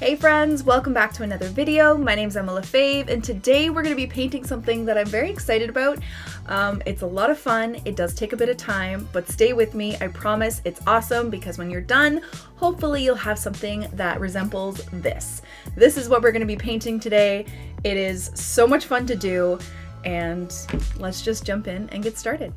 Hey friends, welcome back to another video. My name's Emma Lefebvre, and today we're going to be painting something that I'm very excited about. It's a lot of fun. It does take a bit of time, but stay with me. I promise it's awesome because when you're done, hopefully you'll have something that resembles this. This is what we're going to be painting today. It is so much fun to do, and let's just jump in and get started.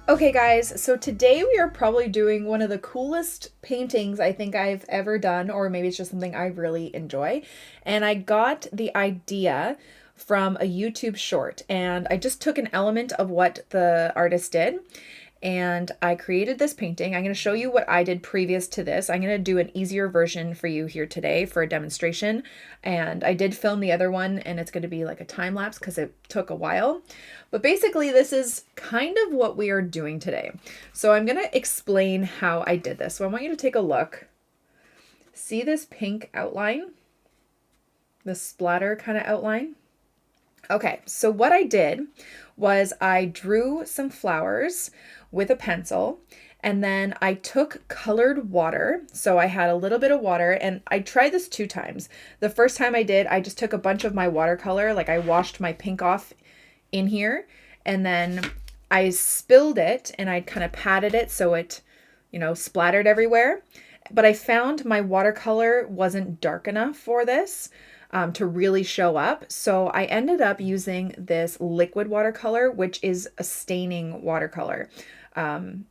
Okay guys, so today we are probably doing one of the coolest paintings I think I've ever done, or maybe it's just something I really enjoy. And I got the idea from a YouTube short, and I just took an element of what the artist did and I created this painting. I'm going to show you what I did previous to this. I'm going to do an easier version for you here today for a demonstration. And I did film the other one, and it's going to be like a time lapse because it took a while. But basically, this is kind of what we are doing today. So I'm going to explain how I did this. So I want you to take a look. See this pink outline? The splatter kind of outline? Okay, so what I did was I drew some flowers with a pencil, and then I took colored water. So I had a little bit of water, and I tried this 2 times. The first time I did, I just took a bunch of my watercolor, like I washed my pink off in here, and then I spilled it and I kind of patted it so it, splattered everywhere. But I found my watercolor wasn't dark enough for this to really show up. So I ended up using this liquid watercolor, which is a staining watercolor,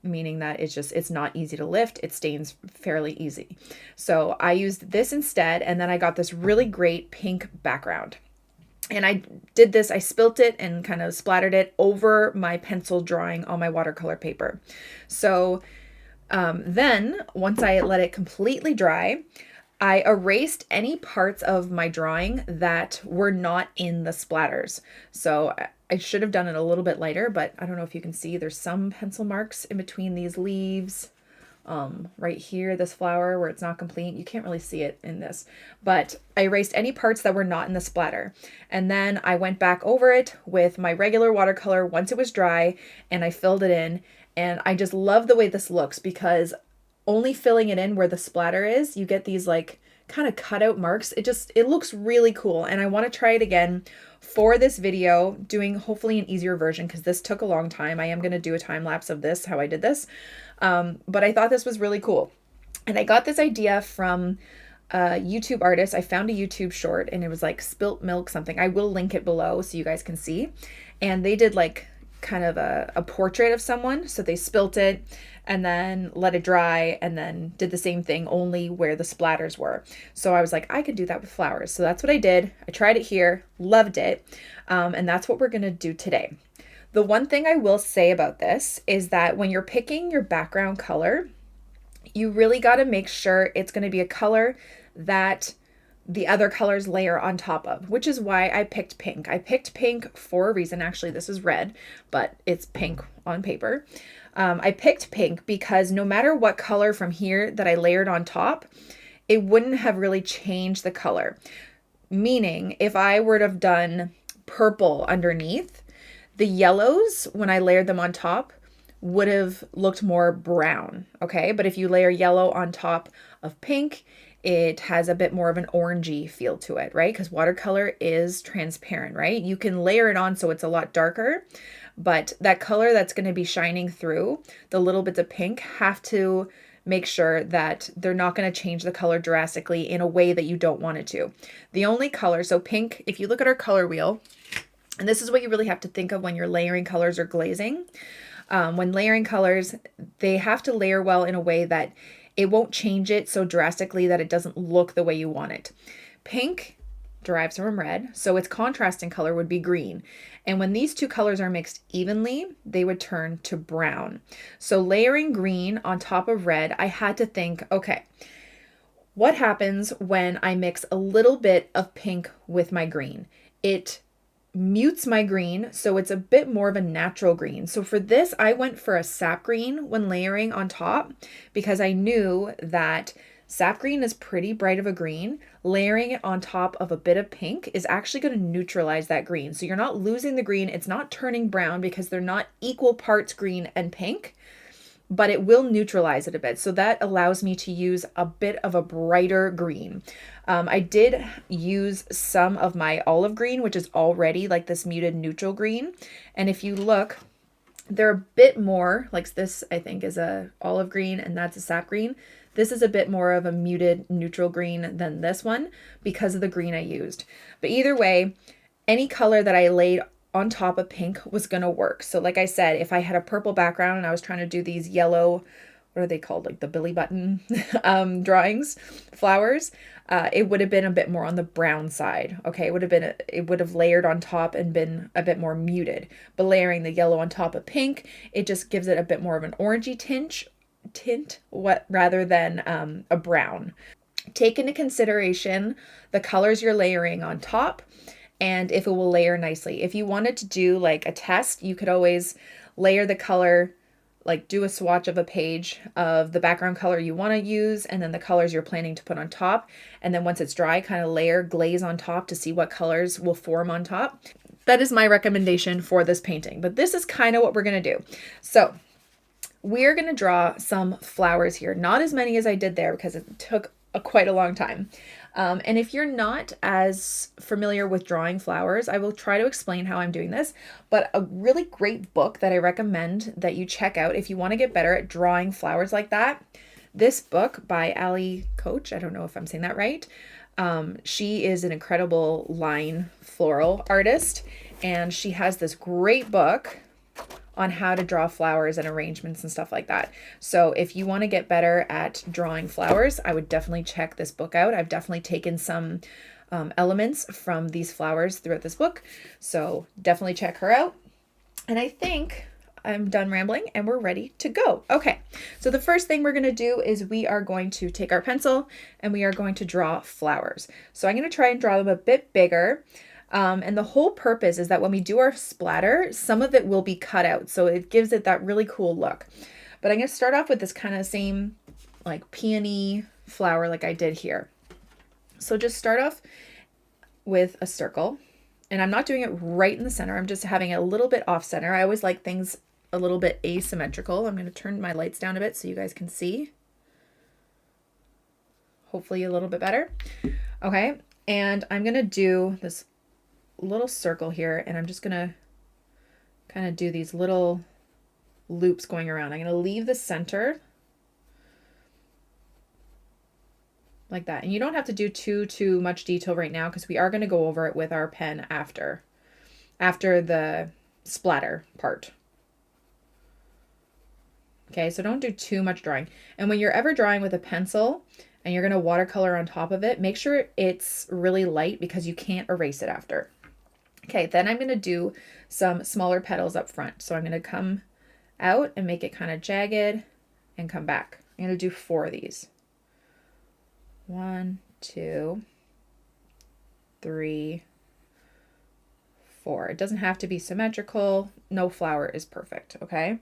meaning that it's not easy to lift. It stains fairly easy. So I used this instead, and then I got this really great pink background. And I did this, I spilt it and kind of splattered it over my pencil drawing on my watercolor paper. So then once I let it completely dry, I erased any parts of my drawing that were not in the splatters. So I should have done it a little bit lighter, but I don't know if you can see, there's some pencil marks in between these leaves. Right here, this flower where it's not complete. You can't really see it in this, but I erased any parts that were not in the splatter. And then I went back over it with my regular watercolor once it was dry, and I filled it in. And I just love the way this looks because only filling it in where the splatter is, you get these like kind of cutout marks. It looks really cool. And I want to try it again for this video, doing hopefully an easier version because this took a long time. I am going to do a time lapse of this, how I did this. But I thought this was really cool. And I got this idea from a YouTube artist. I found a YouTube short and it was like spilt milk something. I will link it below so you guys can see. And they did like kind of a portrait of someone. So they spilt it and then let it dry and then did the same thing only where the splatters were. So I was like, I could do that with flowers. So that's what I did. I tried it here, loved it. And that's what we're going to do today. The one thing I will say about this is that when you're picking your background color, you really got to make sure it's going to be a color that the other colors layer on top of, which is why I picked pink. I picked pink for a reason. Actually, this is red, but it's pink on paper. I picked pink because no matter what color from here that I layered on top, it wouldn't have really changed the color. Meaning, if I were to have done purple underneath, the yellows, when I layered them on top, would have looked more brown, okay? But if you layer yellow on top of pink, it has a bit more of an orangey feel to it, right? Because watercolor is transparent, right? You can layer it on so it's a lot darker, but that color that's going to be shining through, the little bits of pink, have to make sure that they're not going to change the color drastically in a way that you don't want it to. The only color, so pink, if you look at our color wheel, and this is what you really have to think of when you're layering colors or glazing. When layering colors, they have to layer well in a way that it won't change it so drastically that it doesn't look the way you want it. Pink derives from red, so its contrasting color would be green. And when these two colors are mixed evenly, they would turn to brown. So layering green on top of red, I had to think, okay, what happens when I mix a little bit of pink with my green? It mutes my green, so it's a bit more of a natural green. So for this, I went for a sap green when layering on top because I knew that sap green is pretty bright of a green. Layering it on top of a bit of pink is actually going to neutralize that green. So you're not losing the green. It's not turning brown because they're not equal parts green and pink. but it will neutralize it a bit. So that allows me to use a bit of a brighter green. I did use some of my olive green, which is already like this muted neutral green. And if you look, they're a bit more like this, I think is a olive green and that's a sap green. This is a bit more of a muted neutral green than this one because of the green I used. But either way, any color that I laid on top of pink was going to work. So like I said, if I had a purple background and I was trying to do these yellow, what are they called? Like the Billy Button drawings, flowers, it would have been a bit more on the brown side. Okay. It would have layered on top and been a bit more muted, but layering the yellow on top of pink, it just gives it a bit more of an orangey tint rather than a brown. Take into consideration the colors you're layering on top and if it will layer nicely. If you wanted to do like a test, you could always layer the color, like do a swatch of a page of the background color you want to use and then the colors you're planning to put on top. And then once it's dry, kind of glaze on top to see what colors will form on top. That is my recommendation for this painting, but this is kind of what we're going to do. So we're going to draw some flowers here, not as many as I did there because it took quite a long time. And if you're not as familiar with drawing flowers, I will try to explain how I'm doing this, but a really great book that I recommend that you check out if you want to get better at drawing flowers like that. This book by Ali Coach, I don't know if I'm saying that right. She is an incredible line floral artist, and she has this great book on how to draw flowers and arrangements and stuff like that. So if you want to get better at drawing flowers, I would definitely check this book out. I've definitely taken some elements from these flowers throughout this book. So definitely check her out. And I think I'm done rambling and we're ready to go. Okay, so the first thing we're going to do is we are going to take our pencil and we are going to draw flowers. So I'm going to try and draw them a bit bigger. And the whole purpose is that when we do our splatter, some of it will be cut out. So it gives it that really cool look. But I'm going to start off with this kind of same like peony flower like I did here. So just start off with a circle. And I'm not doing it right in the center. I'm just having it a little bit off center. I always like things a little bit asymmetrical. I'm going to turn my lights down a bit so you guys can see. Hopefully a little bit better. Okay. And I'm going to do this little circle here and I'm just going to kind of do these little loops going around. I'm going to leave the center like that. And you don't have to do too much detail right now because we are going to go over it with our pen after the splatter part. Okay, so don't do too much drawing. And when you're ever drawing with a pencil and you're going to watercolor on top of it, make sure it's really light because you can't erase it after. Okay, then I'm going to do some smaller petals up front. So I'm going to come out and make it kind of jagged and come back. I'm going to do 4 of these. 1, 2, 3, 4. It doesn't have to be symmetrical. No flower is perfect, okay?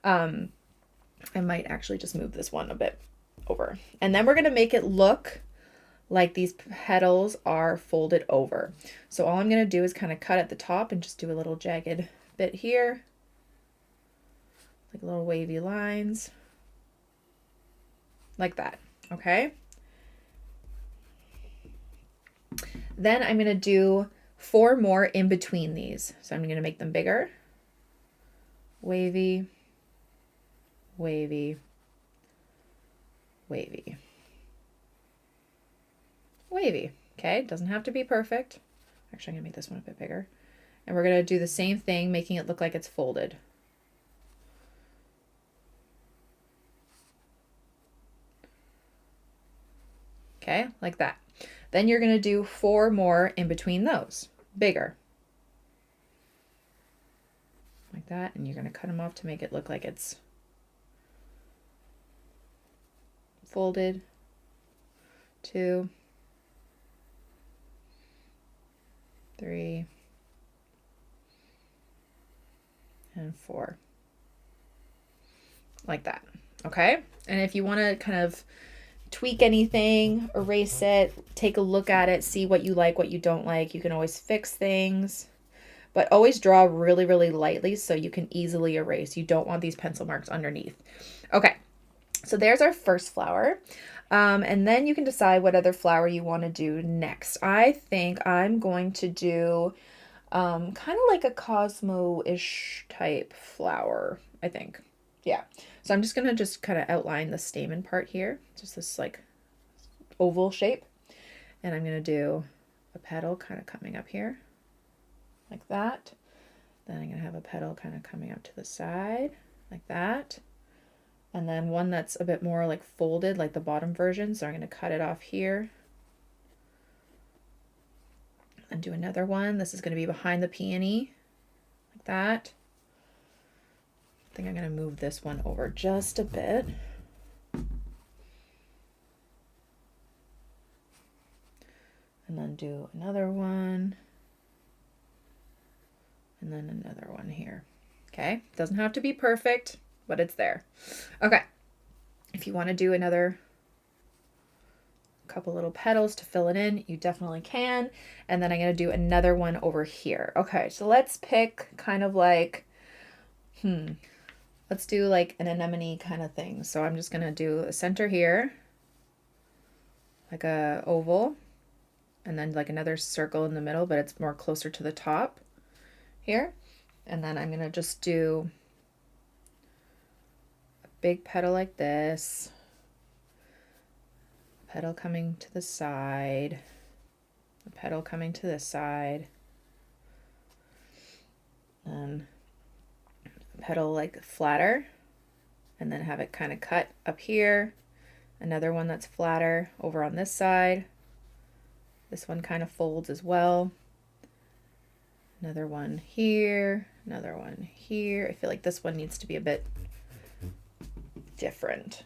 I might actually just move this one a bit over. And then we're going to make it look like these petals are folded over. So all I'm going to do is kind of cut at the top and just do a little jagged bit here, like little wavy lines, like that, okay? Then I'm going to do 4 more in between these. So I'm going to make them bigger, wavy, wavy, wavy, wavy. Okay, doesn't have to be perfect. Actually, I'm gonna make this one a bit bigger. And we're gonna do the same thing, making it look like it's folded. Okay, like that. Then you're gonna do 4 more in between those, bigger. Like that, and you're gonna cut them off to make it look like it's folded. 2, 3, and 4. Like that. Okay? And if you want to kind of tweak anything, erase it, take a look at it, see what you like, what you don't like, you can always fix things. But always draw really, really lightly so you can easily erase. You don't want these pencil marks underneath. Okay, so there's our first flower. And then you can decide what other flower you want to do next. I think I'm going to do kind of like a Cosmo-ish type flower, I think. Yeah. So I'm just going to just kind of outline the stamen part here. Just this like oval shape. And I'm going to do a petal kind of coming up here like that. Then I'm going to have a petal kind of coming up to the side like that. And then one that's a bit more like folded, like the bottom version. So I'm going to cut it off here. And do another one. This is going to be behind the peony, like that. I think I'm going to move this one over just a bit. And then do another one. And then another one here. Okay, doesn't have to be perfect, but it's there. Okay, if you want to do another couple little petals to fill it in, you definitely can. And then I'm going to do another one over here. Okay, so let's pick kind of like, let's do like an anemone kind of thing. So I'm just going to do a center here, like a oval, and then like another circle in the middle, but it's more closer to the top here. And then I'm going to just do a big petal like this, petal coming to the side, a petal coming to this side, and a petal like flatter, and then have it kind of cut up here, another one that's flatter over on this side, this one kind of folds as well, another one here, another one here. I feel like this one needs to be a bit different.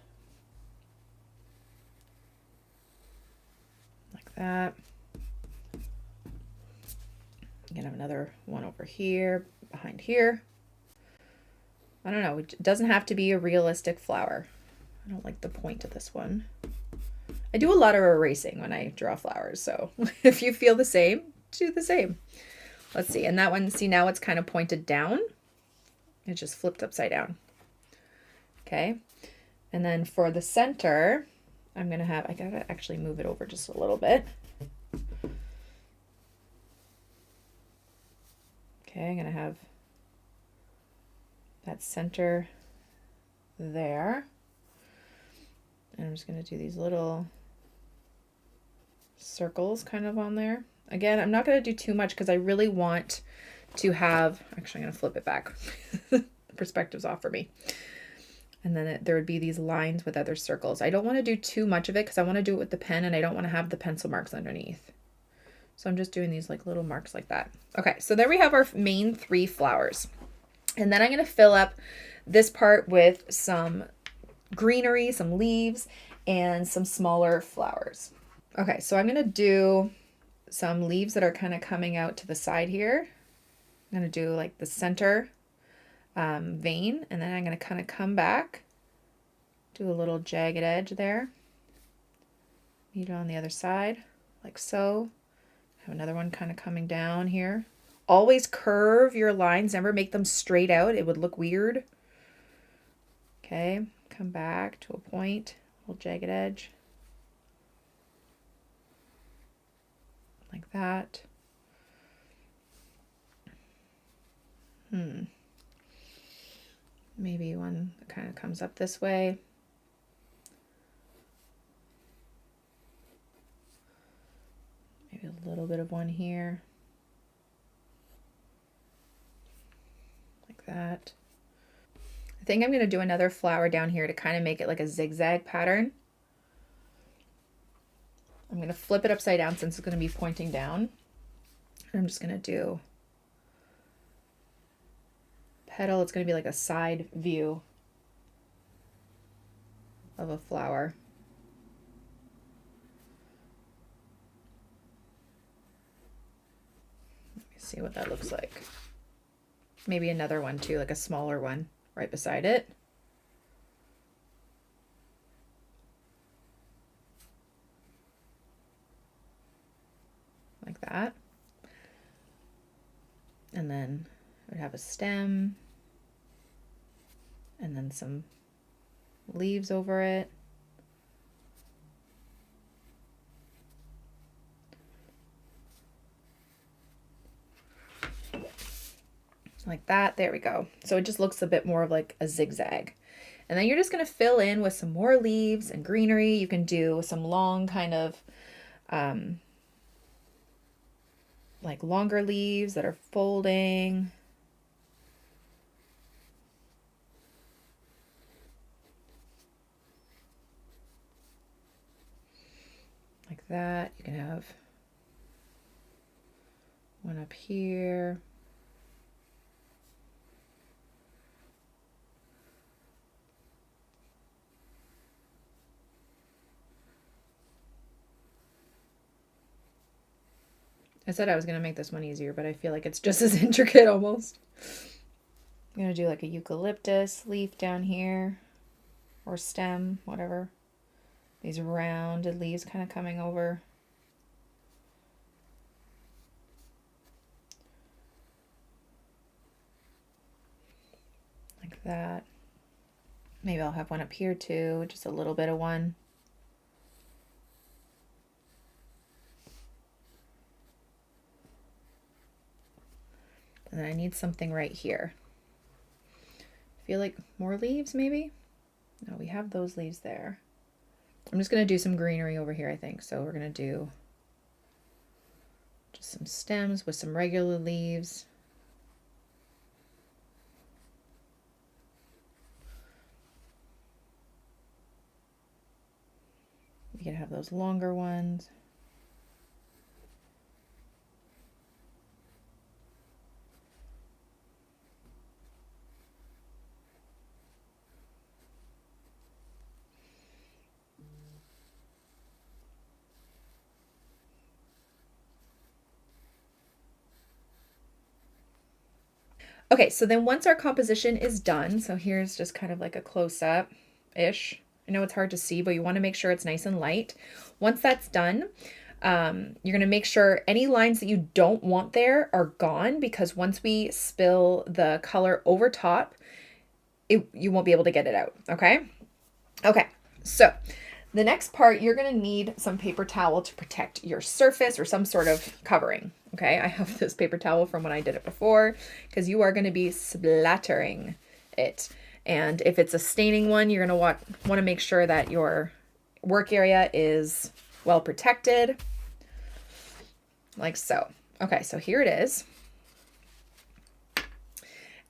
Like that. I'm gonna have another one over here, behind here. I don't know, it doesn't have to be a realistic flower. I don't like the point of this one. I do a lot of erasing when I draw flowers, so if you feel the same, do the same. Let's see, and that one, see now it's kind of pointed down. It just flipped upside down. Okay, and then for the center, I'm gonna have, I gotta actually move it over just a little bit. Okay, I'm gonna have that center there. And I'm just gonna do these little circles kind of on there. Again, I'm not gonna do too much because I really want to have, actually I'm gonna flip it back. The perspective's off for me. And then there would be these lines with other circles. I don't want to do too much of it because I want to do it with the pen and I don't want to have the pencil marks underneath. So I'm just doing these like little marks like that. Okay, so there we have our main 3 flowers. And then I'm going to fill up this part with some greenery, some leaves, and some smaller flowers. Okay, so I'm going to do some leaves that are kind of coming out to the side here. I'm going to do like the center vein, and then I'm going to kind of come back, do a little jagged edge there, meet it on the other side, like so. Have another one kind of coming down here. Always curve your lines, never make them straight out. It would look weird. Okay, come back to a point, little jagged edge. Like that. Maybe one that kind of comes up this way. Maybe a little bit of one here. Like that. I think I'm going to do another flower down here to kind of make it like a zigzag pattern. I'm going to flip it upside down since it's going to be pointing down. And I'm just going to do petal. It's going to be like a side view of a flower. Let me see what that looks like. Maybe another one too, like a smaller one right beside it. Like that. And then I would have a stem and then some leaves over it. Like that. There we go. So it just looks a bit more of like a zigzag. And then you're just going to fill in with some more leaves and greenery. You can do some long kind of like longer leaves that are folding. Like that. You can have one up here. I said I was going to make this one easier, but I feel like it's just as intricate almost. I'm going to do like a eucalyptus leaf down here, or stem, whatever. These rounded leaves kind of coming over. Like that. Maybe I'll have one up here too, just a little bit of one. And then I need something right here. Feel like more leaves maybe? No, we have those leaves there. I'm just going to do some greenery over here, I think. So we're going to do just some stems with some regular leaves. You can have those longer ones. Okay, so then once our composition is done, so here's just kind of like a close-up-ish. I know it's hard to see, but you want to make sure it's nice and light. Once that's done, you're going to make sure any lines that you don't want there are gone, because once we spill the color over top, you won't be able to get it out, okay? Okay, so the next part, you're going to need some paper towel to protect your surface or some sort of covering. Okay, I have this paper towel from when I did it before, because you are going to be splattering it. And if it's a staining one, you're going to want to make sure that your work area is well protected, like so. Okay, so here it is.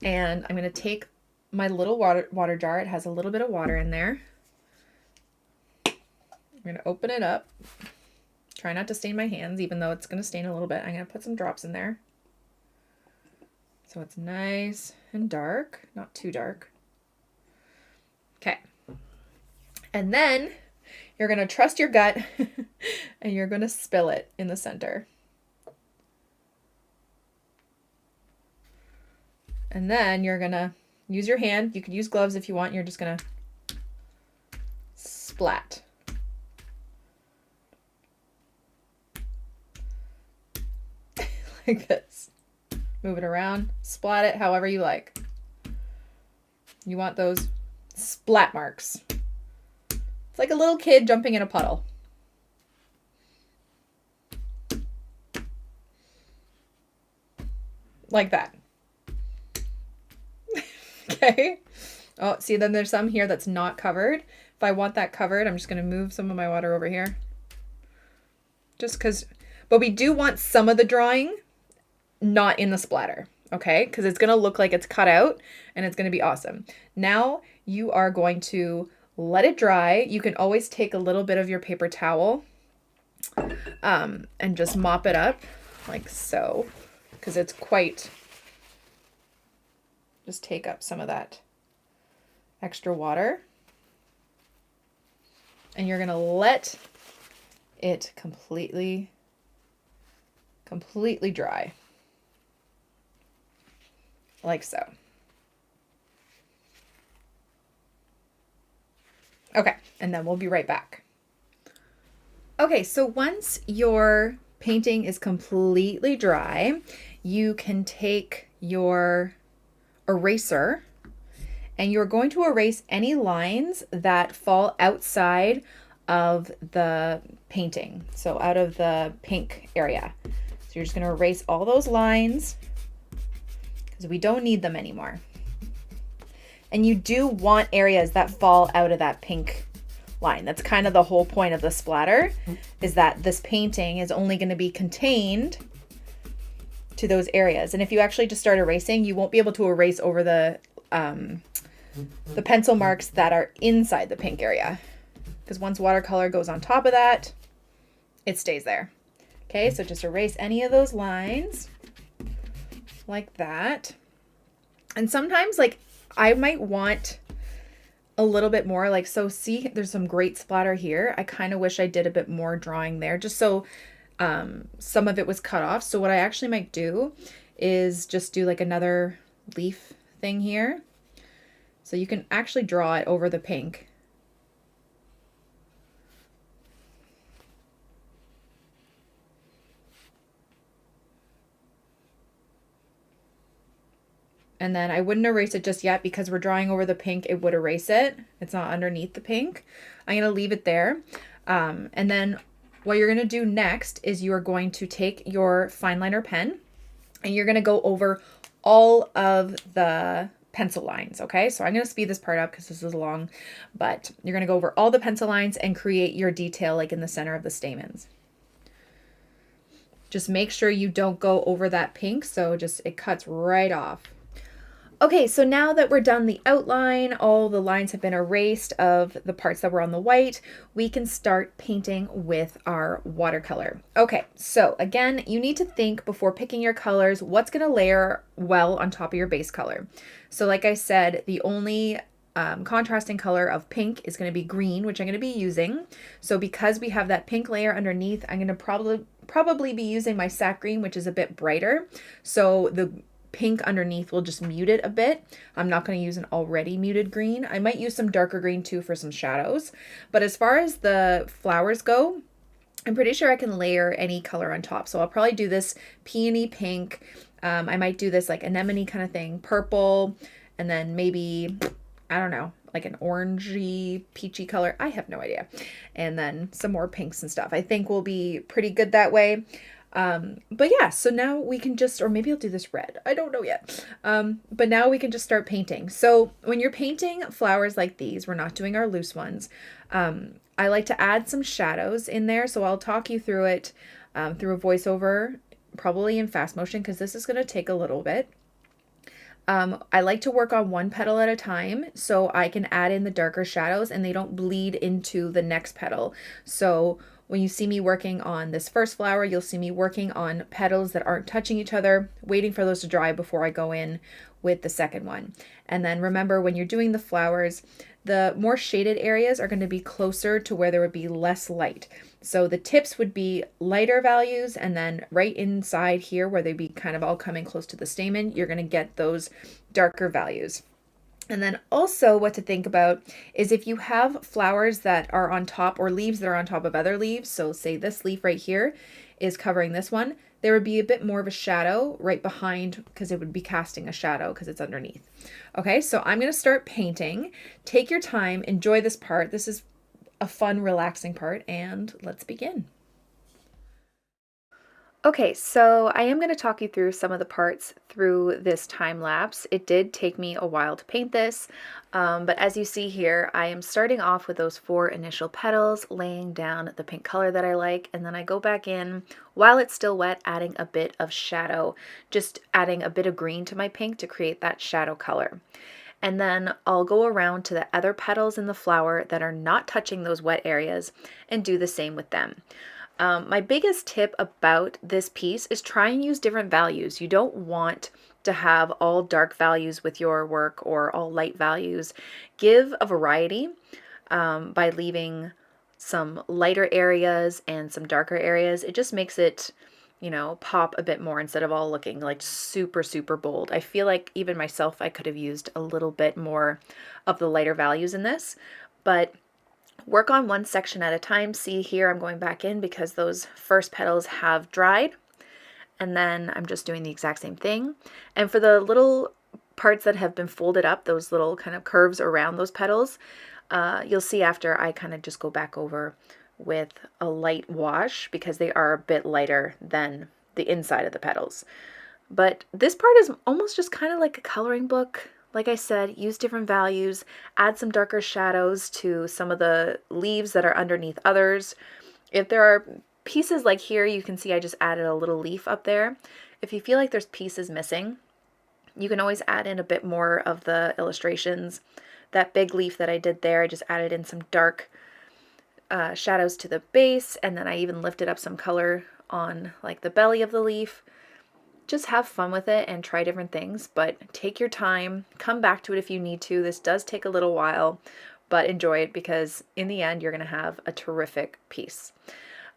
And I'm going to take my little water jar. It has a little bit of water in there. I'm going to open it up. Try not to stain my hands, even though it's going to stain a little bit. I'm going to put some drops in there. So it's nice and dark, not too dark. Okay. And then you're going to trust your gut and you're going to spill it in the center. And then you're going to use your hand. You could use gloves if you want. You're just going to splat. Like this. Move it around, splat it however you like. You want those splat marks. It's like a little kid jumping in a puddle. Like that. Okay. Oh, see, then there's some here that's not covered. If I want that covered, I'm just going to move some of my water over here. Just because, but we do want some of the drawing not in the splatter, okay? Because it's going to look like it's cut out and it's going to be awesome. Now you are going to let it dry. You can always take a little bit of your paper towel and just mop it up like so, because it's quite, just take up some of that extra water. And you're going to let it completely dry. Like so. Okay, and then we'll be right back. Okay, so once your painting is completely dry, you can take your eraser and you're going to erase any lines that fall outside of the painting, so out of the pink area. So you're just going to erase all those lines because we don't need them anymore. And you do want areas that fall out of that pink line. That's kind of the whole point of the splatter, is that this painting is only going to be contained to those areas. And if you actually just start erasing, you won't be able to erase over the pencil marks that are inside the pink area, because once watercolor goes on top of that, it stays there. Okay, so just erase any of those lines like that. And sometimes, like, I might want a little bit more, like, so see, there's some great splatter here. I kind of wish I did a bit more drawing there, just so some of it was cut off. So what I actually might do is just do like another leaf thing here. So you can actually draw it over the pink. And then I wouldn't erase it just yet because we're drawing over the pink. It would erase it. It's not underneath the pink. I'm going to leave it there. And then what you're going to do next is you are going to take your fine liner pen and you're going to go over all of the pencil lines. Okay, so I'm going to speed this part up because this is long, but you're going to go over all the pencil lines and create your detail like in the center of the stamens. Just make sure you don't go over that pink, so just it cuts right off. Okay, so now that we're done the outline, all the lines have been erased of the parts that were on the white, we can start painting with our watercolor. Okay, so again, you need to think before picking your colors, what's going to layer well on top of your base color. So like I said, the only contrasting color of pink is going to be green, which I'm going to be using. So because we have that pink layer underneath, I'm going to probably be using my sack green, which is a bit brighter. So the pink underneath will just mute it a bit. I'm not going to use an already muted green. I might use some darker green too for some shadows. But as far as the flowers go, I'm pretty sure I can layer any color on top. So I'll probably do this peony pink. I might do this like anemone kind of thing, purple, and then maybe, I don't know, like an orangey, peachy color. I have no idea. And then some more pinks and stuff. I think will be pretty good that way. But yeah, so now we can just, or maybe I'll do this red. I don't know yet. But now we can just start painting. So when you're painting flowers like these, we're not doing our loose ones. I like to add some shadows in there. So I'll talk you through it, through a voiceover, probably in fast motion, because this is going to take a little bit. I like to work on one petal at a time so I can add in the darker shadows and they don't bleed into the next petal. So when you see me working on this first flower, you'll see me working on petals that aren't touching each other, waiting for those to dry before I go in with the second one. And then remember, when you're doing the flowers, the more shaded areas are going to be closer to where there would be less light. So the tips would be lighter values, and then right inside here where they'd be kind of all coming close to the stamen, you're going to get those darker values. And then also what to think about is if you have flowers that are on top or leaves that are on top of other leaves, so say this leaf right here is covering this one, there would be a bit more of a shadow right behind because it would be casting a shadow because it's underneath. Okay, so I'm going to start painting. Take your time, enjoy this part. This is a fun, relaxing part, and let's begin. Okay, so I am going to talk you through some of the parts through this time lapse. It did take me a while to paint this, but as you see here, I am starting off with those 4 initial petals, laying down the pink color that I like, and then I go back in while it's still wet, adding a bit of shadow, just adding a bit of green to my pink to create that shadow color. And then I'll go around to the other petals in the flower that are not touching those wet areas and do the same with them. My biggest tip about this piece is try and use different values. You don't want to have all dark values with your work or all light values. Give a variety by leaving some lighter areas and some darker areas. It just makes it, you know, pop a bit more instead of all looking like super, super bold. I feel like even myself, I could have used a little bit more of the lighter values in this, but work on one section at a time. See here, I'm going back in because those first petals have dried, and then I'm just doing the exact same thing. And for the little parts that have been folded up, those little kind of curves around those petals, you'll see after I kind of just go back over with a light wash because they are a bit lighter than the inside of the petals. But this part is almost just kind of like a coloring book. Like I said, use different values, add some darker shadows to some of the leaves that are underneath others. If there are pieces like here, you can see I just added a little leaf up there. If you feel like there's pieces missing, you can always add in a bit more of the illustrations. That big leaf that I did there, I just added in some dark shadows to the base, and then I even lifted up some color on like the belly of the leaf. Just have fun with it and try different things, but take your time, come back to it if you need to. This does take a little while, but enjoy it because in the end, you're going to have a terrific piece.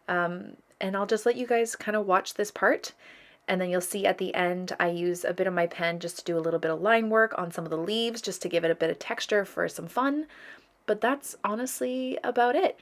And I'll just let you guys kind of watch this part. And then you'll see at the end, I use a bit of my pen just to do a little bit of line work on some of the leaves, just to give it a bit of texture for some fun. But that's honestly about it.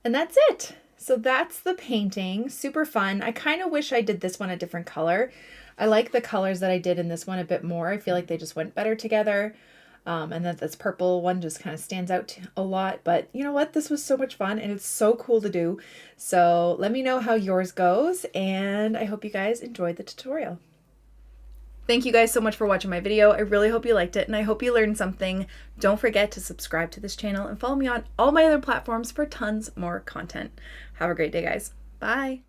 And that's it. So that's the painting. Super fun. I kind of wish I did this one a different color. I like the colors that I did in this one a bit more. I feel like they just went better together. And that this purple one just kind of stands out a lot. But you know what? This was so much fun and it's so cool to do. So let me know how yours goes, and I hope you guys enjoyed the tutorial. Thank you guys so much for watching my video. I really hope you liked it and I hope you learned something. Don't forget to subscribe to this channel and follow me on all my other platforms for tons more content. Have a great day, guys. Bye.